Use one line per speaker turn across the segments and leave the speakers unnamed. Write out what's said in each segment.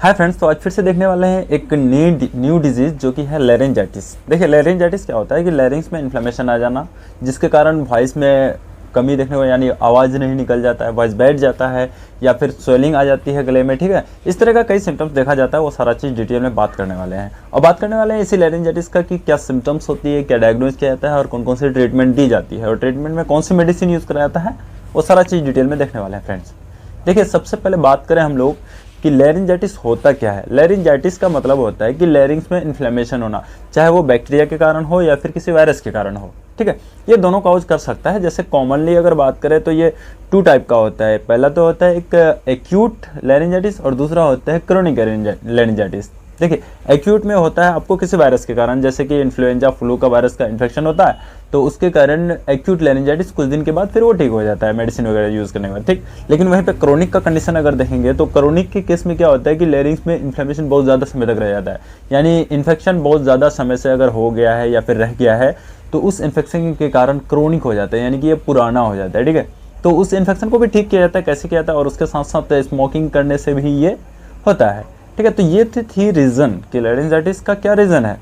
Hi friends, तो आज फिर से देखने वाले हैं एक न्यू डिजीज़ जो कि है लैरिंजाइटिस। देखिए लैरिंजाइटिस क्या होता है कि लैरिंग्स में इन्फ्लेमेशन आ जाना, जिसके कारण वॉइस में कमी देखने को, यानी आवाज़ नहीं निकल जाता है, वॉइस बैठ जाता है या फिर स्वेलिंग आ जाती है गले में। ठीक है, इस तरह का कई सिम्टम्स देखा जाता है। वो सारा चीज़ डिटेल में बात करने वाले हैं और बात करने वाले हैं इसी लैरिंजाइटिस का कि क्या सिम्टम्स होती है, क्या डायग्नोज किया जाता है और कौन कौन सी ट्रीटमेंट दी जाती है और ट्रीटमेंट में कौन सी मेडिसिन यूज़ करा जाता है, वो सारा चीज़ डिटेल में देखने वाले हैं फ्रेंड्स। देखिए सबसे पहले बात करें हम लोग कि लैरिंजाइटिस होता क्या है। लैरिंजाइटिस का मतलब होता है कि लैरिंग्स में इन्फ्लेमेशन होना, चाहे वो बैक्टीरिया के कारण हो या फिर किसी वायरस के कारण हो। ठीक है, ये दोनों कॉज कर सकता है। जैसे कॉमनली अगर बात करें तो ये टू टाइप का होता है। पहला तो होता है एक एक्यूट लैरिंजाइटिस और दूसरा होता है क्रोनिक लैरिंजाइटिस। देखिए एक्यूट में होता है आपको किसी वायरस के कारण, जैसे कि इन्फ्लुएंजा फ्लू का वायरस का इन्फेक्शन होता है, तो उसके कारण एक्यूट लैरिंजाइटिस कुछ दिन के बाद फिर वो ठीक हो जाता है मेडिसिन वगैरह यूज़ करने के बाद। ठीक, लेकिन वहीं पे क्रोनिक का कंडीशन अगर देखेंगे तो क्रोनिक के केस में क्या होता है कि लैरिंग्स में इन्फ्लेमेशन बहुत ज़्यादा समय तक रह जाता है, यानी इन्फेक्शन बहुत ज़्यादा समय से अगर हो गया है या फिर रह गया है तो उस इन्फेक्शन के कारण क्रोनिक हो जाता है, यानी कि ये पुराना हो जाता है। ठीक है, तो उस इन्फेक्शन को भी ठीक किया जाता है। कैसे किया जाता है, और उसके साथ साथ स्मोकिंग करने से भी ये होता है। ठीक है, तो ये थी रीज़न कि लैरिंजाइटिस का क्या रीज़न है,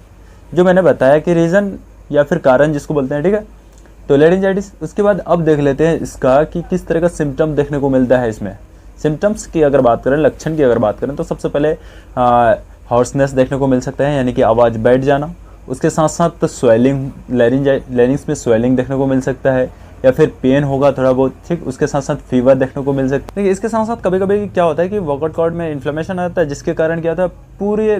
जो मैंने बताया कि रीज़न या फिर कारण जिसको बोलते हैं। ठीक है, तो लैरिंजाइटिस। उसके बाद अब देख लेते हैं इसका कि किस तरह का सिम्टम देखने को मिलता है। इसमें सिम्टम्स की अगर बात करें, लक्षण की अगर बात करें, तो सबसे पहले हॉर्सनेस देखने को मिल सकता है, यानी कि आवाज़ बैठ जाना। उसके साथ साथ स्वेलिंग, लैरिंग्स में स्वेलिंग देखने को मिल सकता है, या फिर पेन होगा थोड़ा बहुत। ठीक, उसके साथ साथ फीवर देखने को मिल सकता है। इसके साथ साथ कभी कभी क्या होता है कि वोकल कॉर्ड में इन्फ्लेमेशन आता है, जिसके कारण क्या होता है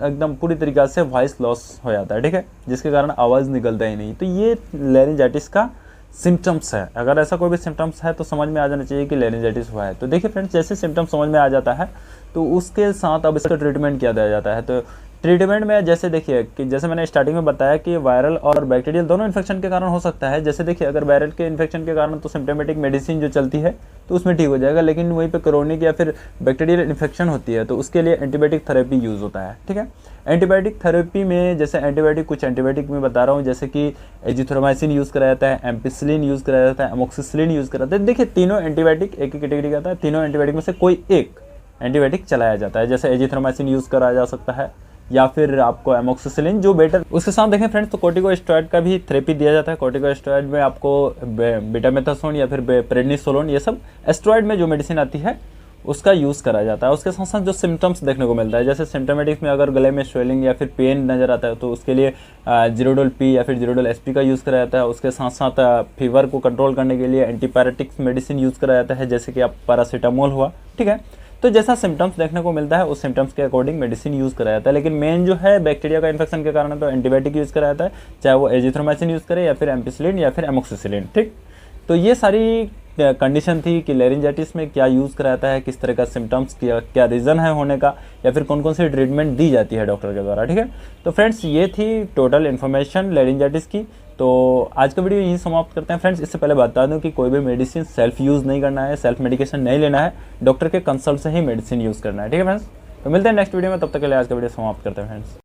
एकदम पूरी तरीके से वॉइस लॉस हो जाता है। ठीक है, जिसके कारण आवाज़ निकलता ही नहीं। तो ये लैरिंजाइटिस का सिम्टम्स है। अगर ऐसा कोई भी सिम्टम्स है तो समझ में आ जाना चाहिए कि लैरिंजाइटिस हुआ है। तो देखिए फ्रेंड्स, जैसे सिम्टम्स समझ में आ जाता है तो उसके साथ अब इसका ट्रीटमेंट किया जाता है। तो ट्रीटमेंट में जैसे देखिए कि जैसे मैंने स्टार्टिंग में बताया कि वायरल और बैक्टीरियल दोनों इन्फेक्शन के कारण हो सकता है। जैसे देखिए अगर वायरल के इन्फेक्शन के कारण तो सिम्टोमेटिक मेडिसिन जो चलती है तो उसमें ठीक हो जाएगा, लेकिन वहीं पे क्रोनिक या फिर बैक्टीरियल इन्फेक्शन होती है तो उसके लिए एंटीबायोटिक थेरेपी यूज़ होता है। ठीक है, एंटीबायोटिक थेरेपी में जैसे कुछ एंटीबायोटिक में बता रहा हूँ, जैसे कि एजिथ्रोमाइसिन यूज़ कराया जाता है, एम्पिसिलिन यूज़ कराया जाता है, एमोक्सिसिलिन यूज़ कराया जाता है। देखिए तीनों एंटीबायोटिक एक ही कैटेगरी का आता है। तीनों एंटीबायोटिक में से कोई एक एंटीबायोटिक चलाया जाता है। जैसे एजिथ्रोमाइसिन यूज़ कराया जा सकता है या फिर आपको एमोक्सिसिलिन जो बेटर। उसके साथ देखें फ्रेंड्स तो कॉर्टिकोस्टेरॉइड का भी थेरेपी दिया जाता है। कॉर्टिकोस्टेरॉइड में आपको बीटामेथासोन या फिर प्रेडनिसोलोन, ये सब एस्टेरॉइड में जो मेडिसिन आती है उसका यूज़ करा जाता है। उसके साथ साथ जो सिम्टम्स देखने को मिलता है, जैसे सिम्टोमेटिक्स में अगर गले में स्वेलिंग या फिर पेन नज़र आता है तो उसके लिए जीरोडोल पी या फिर जीरोडोल एसपी का यूज़ करा जाता है। उसके साथ साथ फीवर को कंट्रोल करने के लिए एंटीपायरेटिक्स मेडिसिन यूज़ करा जाता है, जैसे कि आप पैरासीटामोल हुआ। ठीक है, तो जैसा सिम्टम्स देखने को मिलता है उस सिम्टम्स के अकॉर्डिंग मेडिसिन यूज़ कराया जाता है। लेकिन मेन जो है बैक्टीरिया का इन्फेक्शन के कारण तो एंटीबायोटिक यूज़ कराया जाता है, चाहे वो एजिथ्रोमाइसिन यूज़ करे या फिर एम्पिसिलिन या फिर एमोक्सिसिलिन। ठीक, तो ये सारी कंडीशन थी कि लैरिंजाइटिस में क्या यूज़ कराता है, किस तरह का सिम्टम्स, क्या रीज़न है होने का, या फिर कौन कौन सी ट्रीटमेंट दी जाती है डॉक्टर के द्वारा। ठीक है, तो फ्रेंड्स ये थी टोटल इन्फॉर्मेशन लैरिंजाइटिस की। तो आज का वीडियो यहीं समाप्त करते हैं फ्रेंड्स। इससे पहले बता दूं कि कोई भी मेडिसिन सेल्फ यूज़ नहीं करना है, सेल्फ मेडिकेशन नहीं लेना है, डॉक्टर के कंसल्ट से ही मेडिसिन यूज़ करना है। ठीक है फ्रेंड्स, तो मिलते हैं नेक्स्ट वीडियो में, तब तक के लिए आज का वीडियो समाप्त करते हैं फ्रेंड्स।